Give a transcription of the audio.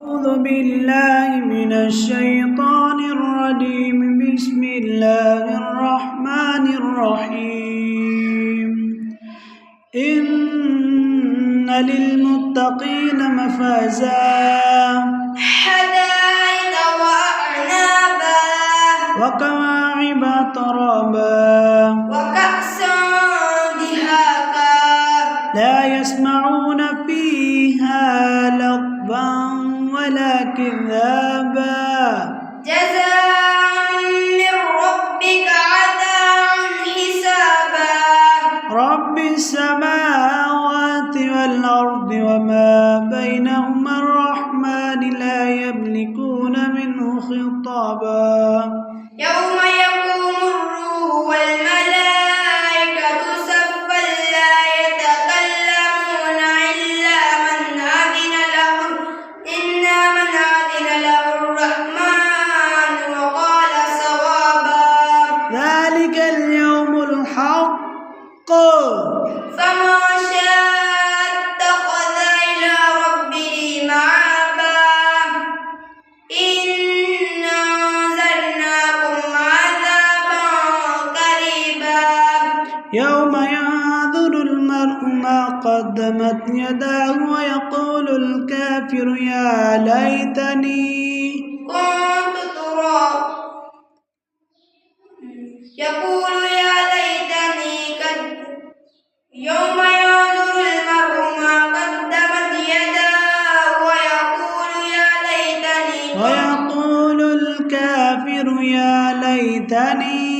أعوذ بالله من الشيطان الرجيم. بسم الله الرحمن الرحيم. إن للمتقين مفازا حدائق وأعنابا وكواعب ترابا وكأسا دهاقا لا يسمعون فيها لغوا ولا كذابا جزاء من ربك عطاء حسابا رب السماوات والأرض وما بينهما الرحمن لا يملكون منه خطابا يوم يقوم الروح والملائكة صفا لا يتكلمون إلا من أذن له الرحمن وقال صوابا ذلك اليوم الحق فمن شاء اتخذ إلى ربه مآبا إنا أنذرناكم عذابا قريبا يوم ينظر المرء ما قدمت يداه ويقول الكافر يا ليتني كنت تراب يقول يا ليتني يوم ينظر المرء ما قدمت يداه ويقول الكافر يا ليتني